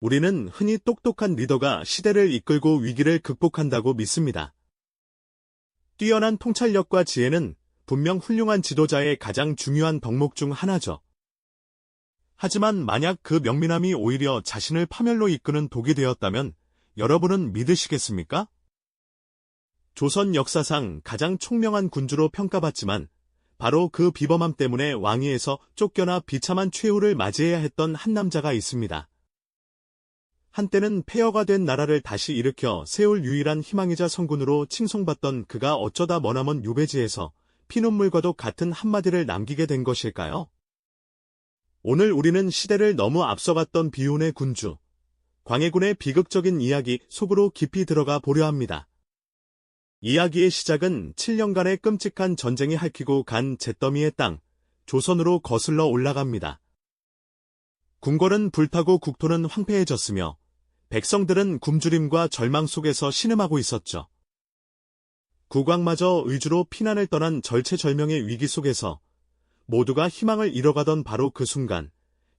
우리는 흔히 똑똑한 리더가 시대를 이끌고 위기를 극복한다고 믿습니다. 뛰어난 통찰력과 지혜는 분명 훌륭한 지도자의 가장 중요한 덕목 중 하나죠. 하지만 만약 그 명민함이 오히려 자신을 파멸로 이끄는 독이 되었다면 여러분은 믿으시겠습니까? 조선 역사상 가장 총명한 군주로 평가받지만 바로 그 비범함 때문에 왕위에서 쫓겨나 비참한 최후를 맞이해야 했던 한 남자가 있습니다. 한때는 폐허가 된 나라를 다시 일으켜 세울 유일한 희망이자 성군으로 칭송받던 그가 어쩌다 머나먼 유배지에서 피눈물과도 같은 한마디를 남기게 된 것일까요? 오늘 우리는 시대를 너무 앞서갔던 비운의 군주, 광해군의 비극적인 이야기 속으로 깊이 들어가 보려 합니다. 이야기의 시작은 7년간의 끔찍한 전쟁이 핥히고 간 잿더미의 땅, 조선으로 거슬러 올라갑니다. 궁궐은 불타고 국토는 황폐해졌으며 백성들은 굶주림과 절망 속에서 신음하고 있었죠. 국왕마저 의주로 피난을 떠난 절체절명의 위기 속에서 모두가 희망을 잃어가던 바로 그 순간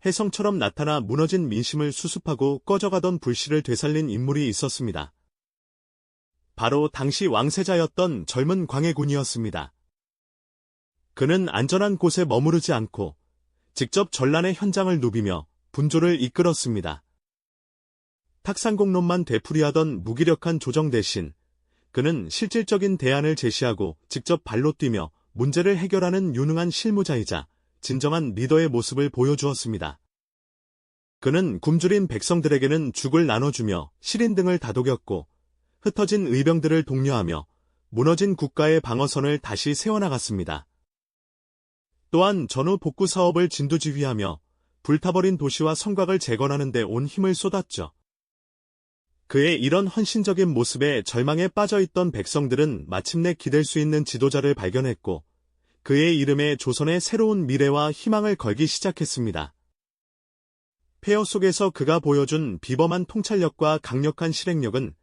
혜성처럼 나타나 무너진 민심을 수습하고 꺼져가던 불씨를 되살린 인물이 있었습니다. 바로 당시 왕세자였던 젊은 광해군이었습니다. 그는 안전한 곳에 머무르지 않고 직접 전란의 현장을 누비며 분조를 이끌었습니다. 탁상공론만 되풀이하던 무기력한 조정 대신 그는 실질적인 대안을 제시하고 직접 발로 뛰며 문제를 해결하는 유능한 실무자이자 진정한 리더의 모습을 보여주었습니다. 그는 굶주린 백성들에게는 죽을 나눠주며 시린 등을 다독였고 흩어진 의병들을 독려하며 무너진 국가의 방어선을 다시 세워나갔습니다. 또한 전후 복구 사업을 진두지휘하며 불타버린 도시와 성곽을 재건하는 데 온 힘을 쏟았죠. 그의 이런 헌신적인 모습에 절망에 빠져있던 백성들은 마침내 기댈 수 있는 지도자를 발견했고 그의 이름에 조선의 새로운 미래와 희망을 걸기 시작했습니다. 폐허 속에서 그가 보여준 비범한 통찰력과 강력한 실행력은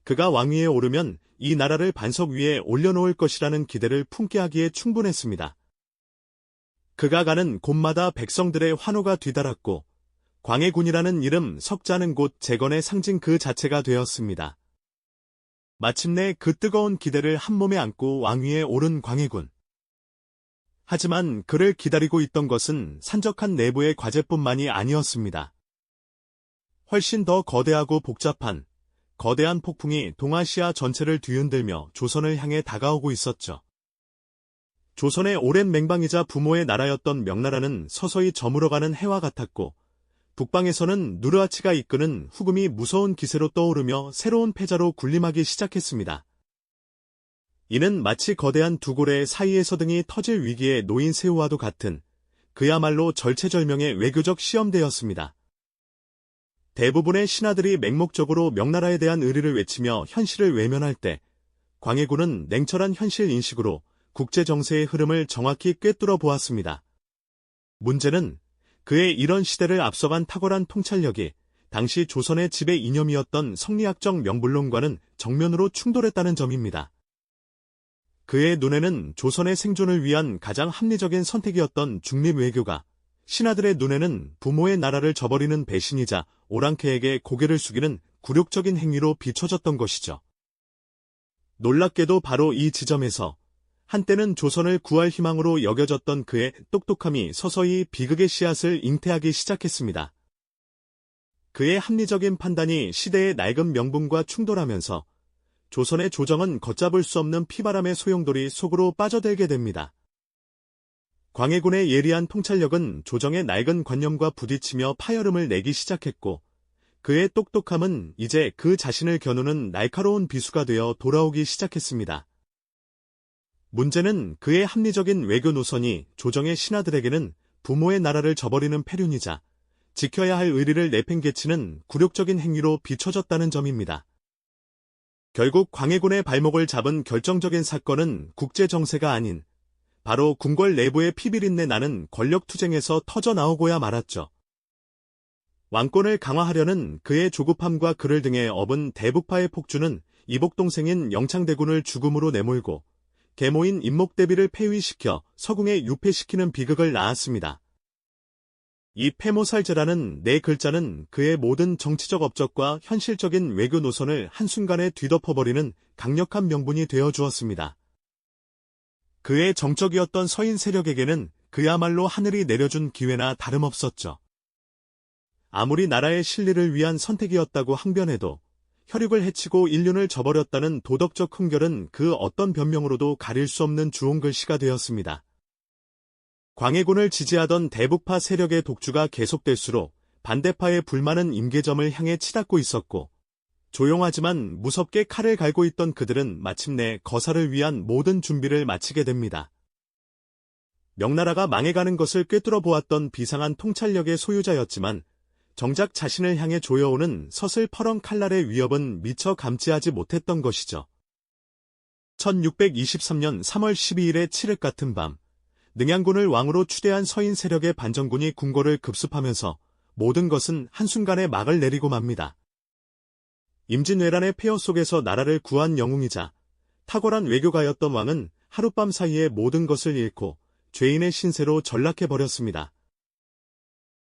그가 왕위에 오르면 이 나라를 반석 위에 올려놓을 것이라는 기대를 품게 하기에 충분했습니다. 그가 가는 곳마다 백성들의 환호가 뒤달았고 광해군이라는 이름 석자는 곧 재건의 상징 그 자체가 되었습니다. 마침내 그 뜨거운 기대를 한몸에 안고 왕위에 오른 광해군. 하지만 그를 기다리고 있던 것은 산적한 내부의 과제뿐만이 아니었습니다. 훨씬 더 거대하고 복잡한 거대한 폭풍이 동아시아 전체를 뒤흔들며 조선을 향해 다가오고 있었죠. 조선의 오랜 맹방이자 부모의 나라였던 명나라는 서서히 저물어가는 해와 같았고 북방에서는 누르하치가 이끄는 후금이 무서운 기세로 떠오르며 새로운 패자로 군림하기 시작했습니다. 이는 마치 거대한 두 고래 사이에서 등이 터질 위기에 놓인 새우와도 같은 그야말로 절체절명의 외교적 시험대였습니다. 대부분의 신하들이 맹목적으로 명나라에 대한 의리를 외치며 현실을 외면할 때 광해군은 냉철한 현실 인식으로 국제정세의 흐름을 정확히 꿰뚫어 보았습니다. 문제는 그의 이런 시대를 앞서간 탁월한 통찰력이 당시 조선의 지배 이념이었던 성리학적 명분론과는 정면으로 충돌했다는 점입니다. 그의 눈에는 조선의 생존을 위한 가장 합리적인 선택이었던 중립 외교가 신하들의 눈에는 부모의 나라를 저버리는 배신이자 오랑캐에게 고개를 숙이는 굴욕적인 행위로 비춰졌던 것이죠. 놀랍게도 바로 이 지점에서 한때는 조선을 구할 희망으로 여겨졌던 그의 똑똑함이 서서히 비극의 씨앗을 잉태하기 시작했습니다. 그의 합리적인 판단이 시대의 낡은 명분과 충돌하면서 조선의 조정은 걷잡을 수 없는 피바람의 소용돌이 속으로 빠져들게 됩니다. 광해군의 예리한 통찰력은 조정의 낡은 관념과 부딪히며 파열음을 내기 시작했고 그의 똑똑함은 이제 그 자신을 겨누는 날카로운 비수가 되어 돌아오기 시작했습니다. 문제는 그의 합리적인 외교 노선이 조정의 신하들에게는 부모의 나라를 저버리는 패륜이자 지켜야 할 의리를 내팽개치는 굴욕적인 행위로 비춰졌다는 점입니다. 결국 광해군의 발목을 잡은 결정적인 사건은 국제정세가 아닌 바로 궁궐 내부의 피비린내 나는 권력투쟁에서 터져나오고야 말았죠. 왕권을 강화하려는 그의 조급함과 그를 등에 업은 대북파의 폭주는 이복동생인 영창대군을 죽음으로 내몰고 계모인 임목대비를 폐위시켜 서궁에 유폐시키는 비극을 낳았습니다. 이 페모살제라는 네 글자는 그의 모든 정치적 업적과 현실적인 외교 노선을 한순간에 뒤덮어버리는 강력한 명분이 되어 주었습니다. 그의 정적이었던 서인 세력에게는 그야말로 하늘이 내려준 기회나 다름없었죠. 아무리 나라의 실리를 위한 선택이었다고 항변해도 혈육을 해치고 인륜을 저버렸다는 도덕적 훈결은 그 어떤 변명으로도 가릴 수 없는 주홍글씨가 되었습니다. 광해군을 지지하던 대북파 세력의 독주가 계속될수록 반대파의 불만은 임계점을 향해 치닫고 있었고, 조용하지만 무섭게 칼을 갈고 있던 그들은 마침내 거사를 위한 모든 준비를 마치게 됩니다. 명나라가 망해가는 것을 꿰뚫어 보았던 비상한 통찰력의 소유자였지만 정작 자신을 향해 조여오는 서슬퍼런 칼날의 위협은 미처 감지하지 못했던 것이죠. 1623년 3월 12일의 칠흑 같은 밤, 능양군을 왕으로 추대한 서인 세력의 반정군이 궁궐을 급습하면서 모든 것은 한순간에 막을 내리고 맙니다. 임진왜란의 폐허 속에서 나라를 구한 영웅이자 탁월한 외교가였던 왕은 하룻밤 사이에 모든 것을 잃고 죄인의 신세로 전락해버렸습니다.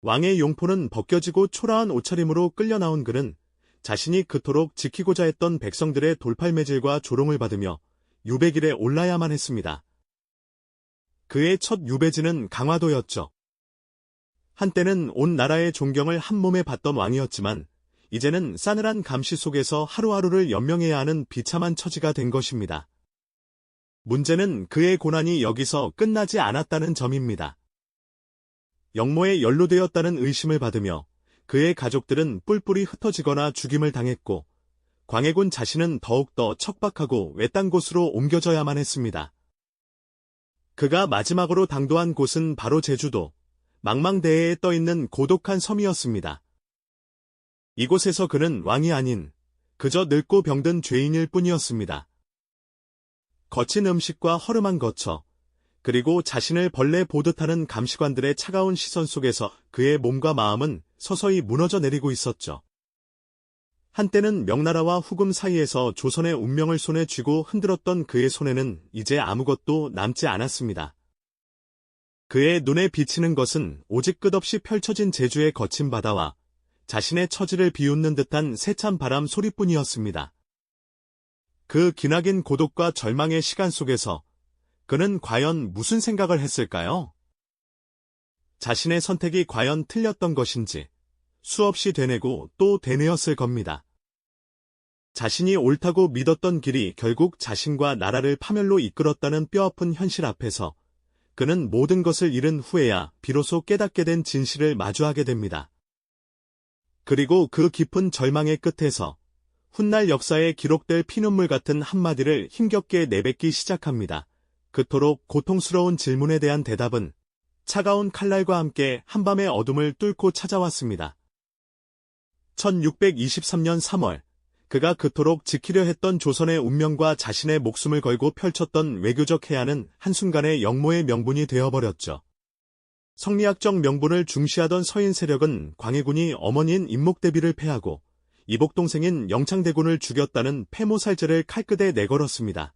왕의 용포는 벗겨지고 초라한 옷차림으로 끌려 나온 그는 자신이 그토록 지키고자 했던 백성들의 돌팔매질과 조롱을 받으며 유배길에 올라야만 했습니다. 그의 첫 유배지는 강화도였죠. 한때는 온 나라의 존경을 한몸에 받던 왕이었지만 이제는 싸늘한 감시 속에서 하루하루를 연명해야 하는 비참한 처지가 된 것입니다. 문제는 그의 고난이 여기서 끝나지 않았다는 점입니다. 영모에 연루되었다는 의심을 받으며 그의 가족들은 뿔뿔이 흩어지거나 죽임을 당했고 광해군 자신은 더욱더 척박하고 외딴 곳으로 옮겨져야만 했습니다. 그가 마지막으로 당도한 곳은 바로 제주도, 망망대해에 떠있는 고독한 섬이었습니다. 이곳에서 그는 왕이 아닌 그저 늙고 병든 죄인일 뿐이었습니다. 거친 음식과 허름한 거처, 그리고 자신을 벌레 보듯 하는 감시관들의 차가운 시선 속에서 그의 몸과 마음은 서서히 무너져 내리고 있었죠. 한때는 명나라와 후금 사이에서 조선의 운명을 손에 쥐고 흔들었던 그의 손에는 이제 아무것도 남지 않았습니다. 그의 눈에 비치는 것은 오직 끝없이 펼쳐진 제주의 거친 바다와 자신의 처지를 비웃는 듯한 세찬 바람 소리뿐이었습니다. 그 기나긴 고독과 절망의 시간 속에서 그는 과연 무슨 생각을 했을까요? 자신의 선택이 과연 틀렸던 것인지 수없이 되뇌고 또 되뇌었을 겁니다. 자신이 옳다고 믿었던 길이 결국 자신과 나라를 파멸로 이끌었다는 뼈아픈 현실 앞에서 그는 모든 것을 잃은 후에야 비로소 깨닫게 된 진실을 마주하게 됩니다. 그리고 그 깊은 절망의 끝에서 훗날 역사에 기록될 피눈물 같은 한마디를 힘겹게 내뱉기 시작합니다. 그토록 고통스러운 질문에 대한 대답은 차가운 칼날과 함께 한밤의 어둠을 뚫고 찾아왔습니다. 1623년 3월, 그가 그토록 지키려 했던 조선의 운명과 자신의 목숨을 걸고 펼쳤던 외교적 해안은 한순간에 영모의 명분이 되어버렸죠. 성리학적 명분을 중시하던 서인 세력은 광해군이 어머니인 임목대비를 패하고 이복동생인 영창대군을 죽였다는 폐모살제를 칼끝에 내걸었습니다.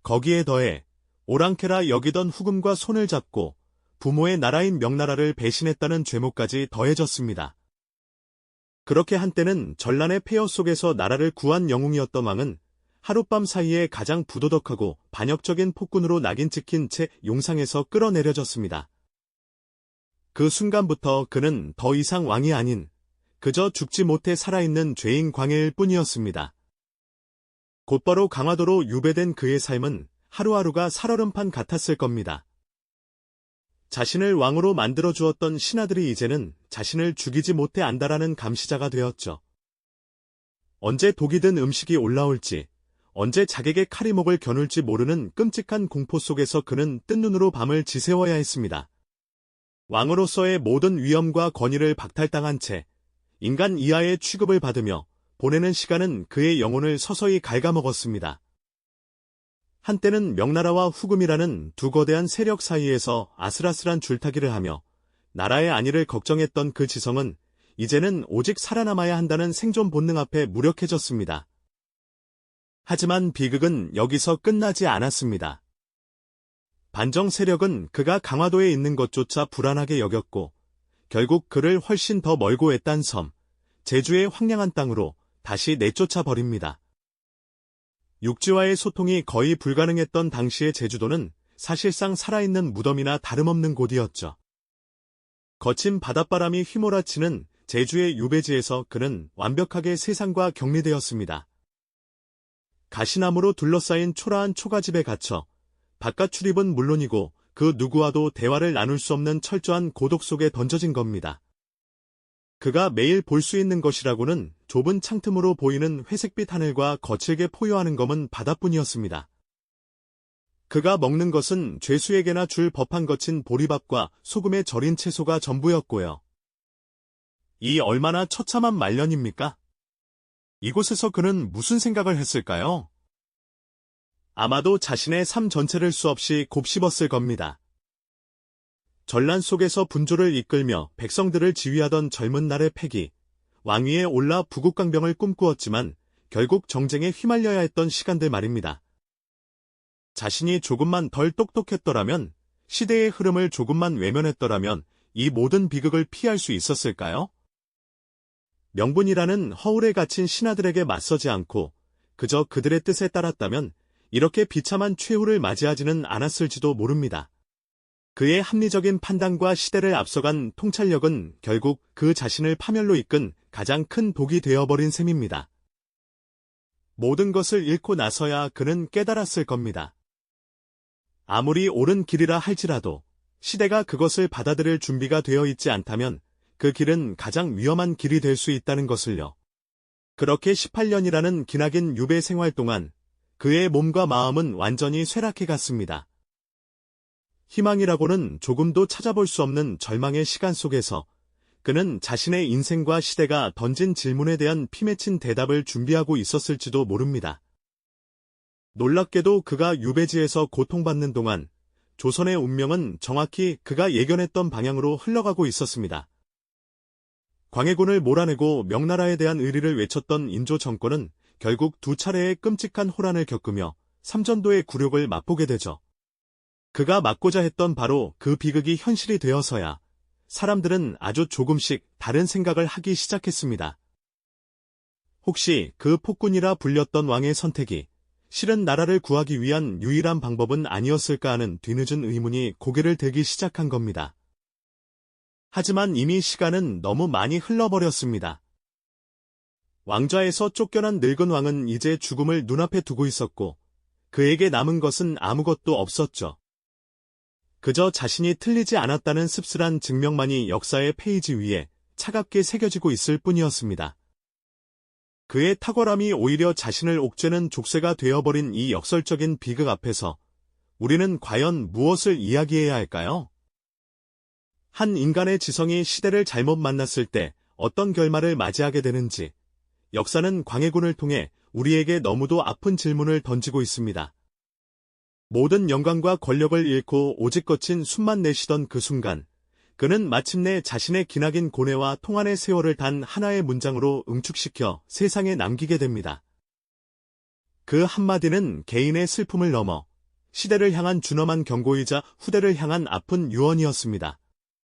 거기에 더해 오랑캐라 여기던 후금과 손을 잡고 부모의 나라인 명나라를 배신했다는 죄목까지 더해졌습니다. 그렇게 한때는 전란의 폐허 속에서 나라를 구한 영웅이었던 왕은 하룻밤 사이에 가장 부도덕하고 반역적인 폭군으로 낙인 찍힌 채 용상에서 끌어내려졌습니다. 그 순간부터 그는 더 이상 왕이 아닌 그저 죽지 못해 살아있는 죄인 광해일 뿐이었습니다. 곧바로 강화도로 유배된 그의 삶은 하루하루가 살얼음판 같았을 겁니다. 자신을 왕으로 만들어주었던 신하들이 이제는 자신을 죽이지 못해 안다라는 감시자가 되었죠. 언제 독이 든 음식이 올라올지, 언제 자객의 칼이 목을 겨눌지 모르는 끔찍한 공포 속에서 그는 뜬 눈으로 밤을 지새워야 했습니다. 왕으로서의 모든 위엄과 권위를 박탈당한 채 인간 이하의 취급을 받으며 보내는 시간은 그의 영혼을 서서히 갉아먹었습니다. 한때는 명나라와 후금이라는 두 거대한 세력 사이에서 아슬아슬한 줄타기를 하며 나라의 안위를 걱정했던 그 지성은 이제는 오직 살아남아야 한다는 생존 본능 앞에 무력해졌습니다. 하지만 비극은 여기서 끝나지 않았습니다. 반정 세력은 그가 강화도에 있는 것조차 불안하게 여겼고 결국 그를 훨씬 더 멀고 외딴 섬, 제주의 황량한 땅으로 다시 내쫓아 버립니다. 육지와의 소통이 거의 불가능했던 당시의 제주도는 사실상 살아있는 무덤이나 다름없는 곳이었죠. 거친 바닷바람이 휘몰아치는 제주의 유배지에서 그는 완벽하게 세상과 격리되었습니다. 가시나무로 둘러싸인 초라한 초가집에 갇혀 바깥 출입은 물론이고 그 누구와도 대화를 나눌 수 없는 철저한 고독 속에 던져진 겁니다. 그가 매일 볼 수 있는 것이라고는 좁은 창틈으로 보이는 회색빛 하늘과 거칠게 포효하는 검은 바다뿐이었습니다. 그가 먹는 것은 죄수에게나 줄 법한 거친 보리밥과 소금에 절인 채소가 전부였고요. 이 얼마나 처참한 말년입니까? 이곳에서 그는 무슨 생각을 했을까요? 아마도 자신의 삶 전체를 수없이 곱씹었을 겁니다. 전란 속에서 분조를 이끌며 백성들을 지휘하던 젊은 날의 패기, 왕위에 올라 부국강병을 꿈꾸었지만 결국 정쟁에 휘말려야 했던 시간들 말입니다. 자신이 조금만 덜 똑똑했더라면, 시대의 흐름을 조금만 외면했더라면 이 모든 비극을 피할 수 있었을까요? 명분이라는 허울에 갇힌 신하들에게 맞서지 않고 그저 그들의 뜻에 따랐다면 이렇게 비참한 최후를 맞이하지는 않았을지도 모릅니다. 그의 합리적인 판단과 시대를 앞서간 통찰력은 결국 그 자신을 파멸로 이끈 가장 큰 독이 되어버린 셈입니다. 모든 것을 잃고 나서야 그는 깨달았을 겁니다. 아무리 옳은 길이라 할지라도 시대가 그것을 받아들일 준비가 되어 있지 않다면 그 길은 가장 위험한 길이 될 수 있다는 것을요. 그렇게 18년이라는 기나긴 유배 생활 동안 그의 몸과 마음은 완전히 쇠락해 갔습니다. 희망이라고는 조금도 찾아볼 수 없는 절망의 시간 속에서 그는 자신의 인생과 시대가 던진 질문에 대한 피맺힌 대답을 준비하고 있었을지도 모릅니다. 놀랍게도 그가 유배지에서 고통받는 동안 조선의 운명은 정확히 그가 예견했던 방향으로 흘러가고 있었습니다. 광해군을 몰아내고 명나라에 대한 의리를 외쳤던 인조 정권은 결국 두 차례의 끔찍한 호란을 겪으며 삼전도의 굴욕을 맛보게 되죠. 그가 막고자 했던 바로 그 비극이 현실이 되어서야 사람들은 아주 조금씩 다른 생각을 하기 시작했습니다. 혹시 그 폭군이라 불렸던 왕의 선택이 실은 나라를 구하기 위한 유일한 방법은 아니었을까 하는 뒤늦은 의문이 고개를 들기 시작한 겁니다. 하지만 이미 시간은 너무 많이 흘러버렸습니다. 왕좌에서 쫓겨난 늙은 왕은 이제 죽음을 눈앞에 두고 있었고 그에게 남은 것은 아무것도 없었죠. 그저 자신이 틀리지 않았다는 씁쓸한 증명만이 역사의 페이지 위에 차갑게 새겨지고 있을 뿐이었습니다. 그의 탁월함이 오히려 자신을 옥죄는 족쇄가 되어버린 이 역설적인 비극 앞에서 우리는 과연 무엇을 이야기해야 할까요? 한 인간의 지성이 시대를 잘못 만났을 때 어떤 결말을 맞이하게 되는지 역사는 광해군을 통해 우리에게 너무도 아픈 질문을 던지고 있습니다. 모든 영광과 권력을 잃고 오직 거친 숨만 내쉬던 그 순간 그는 마침내 자신의 기나긴 고뇌와 통한의 세월을 단 하나의 문장으로 응축시켜 세상에 남기게 됩니다. 그 한마디는 개인의 슬픔을 넘어 시대를 향한 준엄한 경고이자 후대를 향한 아픈 유언이었습니다.